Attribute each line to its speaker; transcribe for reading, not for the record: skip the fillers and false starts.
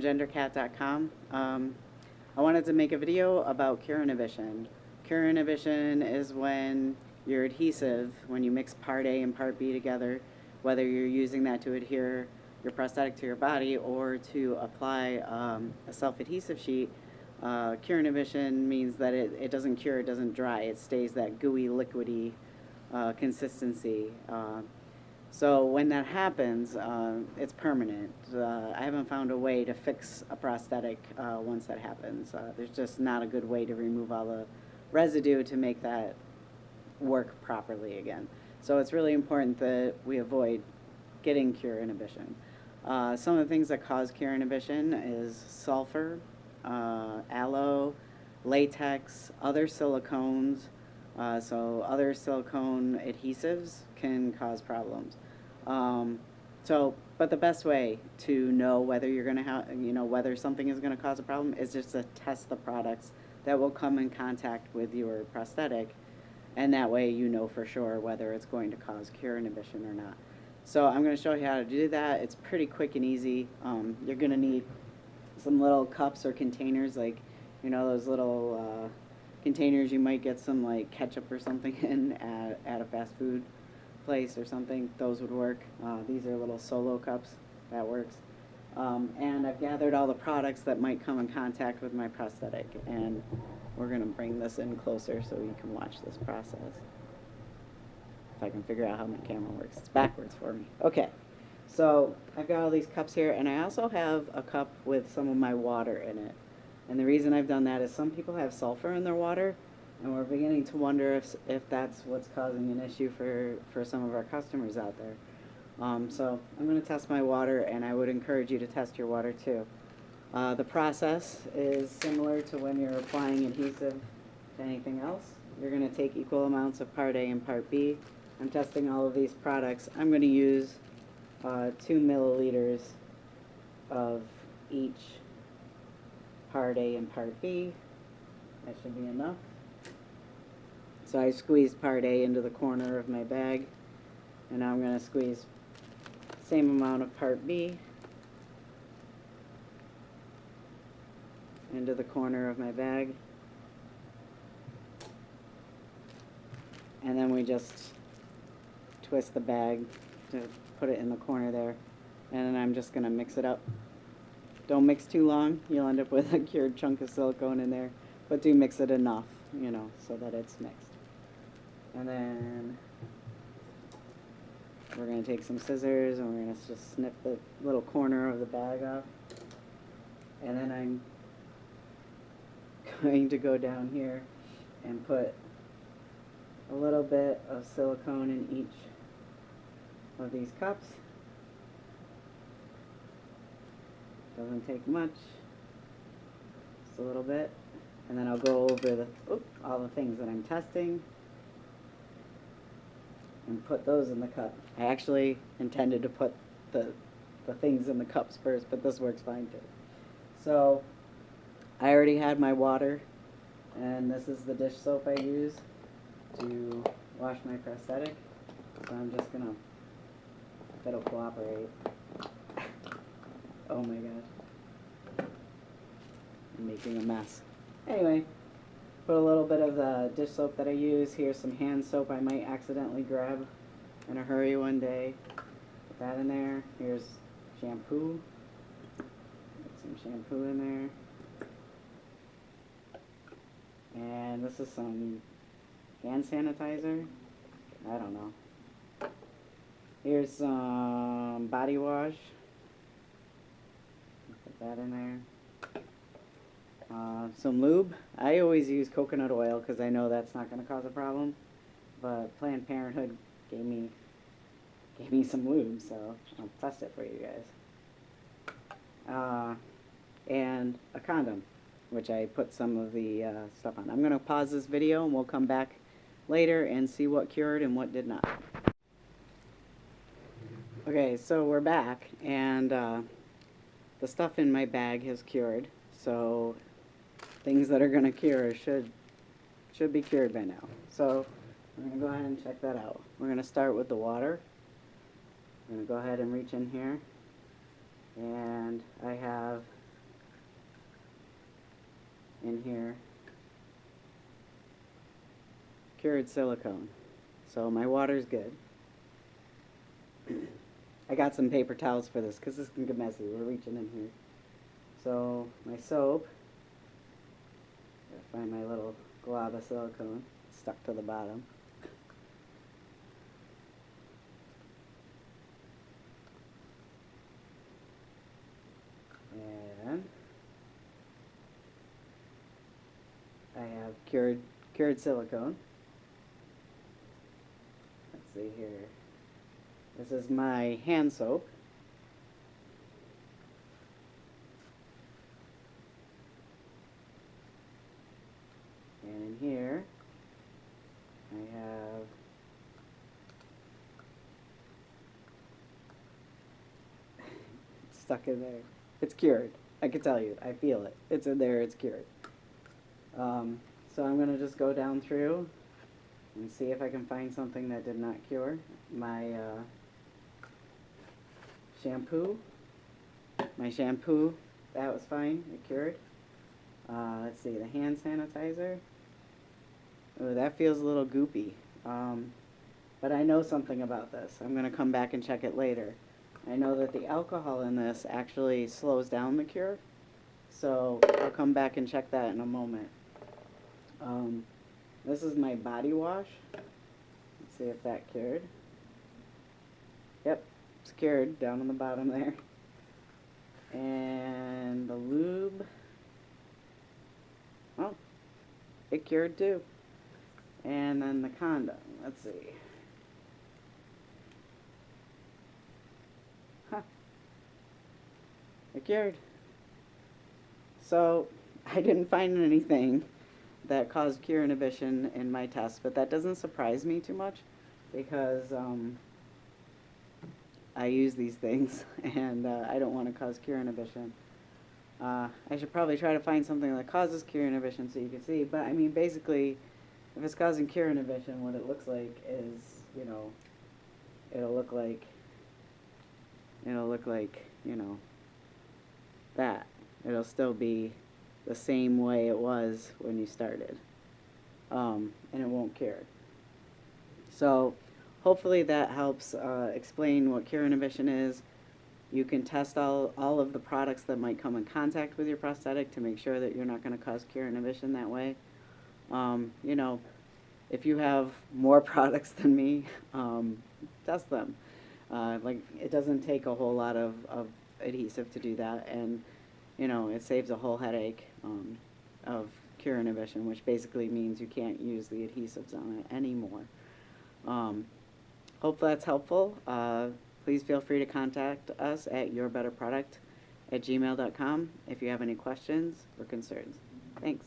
Speaker 1: from GenderCat.com. I wanted to make a video about cure inhibition. Cure inhibition is when your adhesive, when you mix part A and part B together, whether you're using that to adhere your prosthetic to your body or to apply a self-adhesive sheet, cure inhibition means that it doesn't cure, it doesn't dry, it stays that gooey, liquidy consistency. So when that happens, it's permanent. I haven't found a way to fix a prosthetic once that happens. There's just not a good way to remove all the residue to make that work properly again. So it's really important that we avoid getting cure inhibition. Some of the things that cause cure inhibition is sulfur, aloe, latex, other silicones. So other silicone adhesives can cause problems. But the best way to know whether you're going to have, whether something is going to cause a problem is just to test the products that will come in contact with your prosthetic, and that way you know for sure whether it's going to cause cure inhibition or not. So I'm going to show you how to do that. It's pretty quick and easy. You're going to need some little cups or containers, like those little containers you might get some like ketchup or something in at a fast food place or something. Those would work. These are little solo cups. That works. And I've gathered all the products that might come in contact with my prosthetic, and we're going to bring this in closer so you can watch this process. If I can figure out how my camera works. It's backwards for me. Okay. So I've got all these cups here, and I also have a cup with some of my water in it. And the reason I've done that is some people have sulfur in their water, and we're beginning to wonder if that's what's causing an issue for some of our customers out there. So I'm going to test my water, and I would encourage you to test your water too. The process is similar to when you're applying adhesive to anything else. You're going to take equal amounts of part A and part B. I'm testing all of these products. I'm going to use 2 milliliters of each part A and part B. That should be enough. So I squeezed part A into the corner of my bag, and now I'm going to squeeze the same amount of part B into the corner of my bag. And then we just twist the bag to put it in the corner there, and then I'm just going to mix it up. Don't mix too long, you'll end up with a cured chunk of silicone in there, but do mix it enough, so that it's mixed. And then we're going to take some scissors and we're going to just snip the little corner of the bag off. And then I'm going to go down here and put a little bit of silicone in each of these cups. Doesn't take much, just a little bit, and then I'll go over all the things that I'm testing and put those in the cup. I actually intended to put the things in the cups first, but this works fine too. So I already had my water, and this is the dish soap I use to wash my prosthetic. So I'm just gonna, if it'll cooperate. Oh my gosh. I'm making a mess. Anyway, put a little bit of the dish soap that I use. Here's some hand soap I might accidentally grab in a hurry one day. Put that in there. Here's shampoo. Put some shampoo in there. And this is some hand sanitizer. I don't know. Here's some body wash. Put that in there. Some lube. I always use coconut oil because I know that's not going to cause a problem. But Planned Parenthood gave me some lube, so I'll test it for you guys. And a condom, which I put some of the stuff on. I'm going to pause this video and we'll come back later and see what cured and what did not. Okay, so we're back, and the stuff in my bag has cured, so things that are going to cure should be cured by now. So we're going to go ahead and check that out. We're going to start with the water. I'm going to go ahead and reach in here, and I have in here cured silicone. So my water's good. I got some paper towels for this because this can get messy. We're reaching in here. So my soap, gotta find my little glob of silicone stuck to the bottom. And I have cured silicone. Let's see here. This is my hand soap. And in here I have it's stuck in there. It's cured. I can tell you. I feel it. It's in there. It's cured. So I'm going to just go down through and see if I can find something that did not cure. My shampoo. My shampoo, that was fine. It cured. Let's see, the hand sanitizer. Oh, that feels a little goopy. But I know something about this. I'm going to come back and check it later. I know that the alcohol in this actually slows down the cure. So I'll come back and check that in a moment. This is my body wash. Let's see if that cured. Yep, it's cured down on the bottom there. And the lube. Oh, it cured too. And then the condom. Let's see. Huh. It cured. So I didn't find anything that caused cure inhibition in my test, but that doesn't surprise me too much because I use these things and I don't want to cause cure inhibition. I should probably try to find something that causes cure inhibition so you can see, but I mean basically if it's causing cure inhibition, what it looks like is, you know, it'll look like, you know, that. It'll still be the same way it was when you started, and it won't cure. So hopefully that helps explain what cure inhibition is. You can test all of the products that might come in contact with your prosthetic to make sure that you're not going to cause cure inhibition that way. You know, if you have more products than me, test them. Like, it doesn't take a whole lot of adhesive to do that, and you know, it saves a whole headache of cure inhibition, which basically means you can't use the adhesives on it anymore. Hope that's helpful. Please feel free to contact us at yourbetterproduct@gmail.com if you have any questions or concerns. Thanks.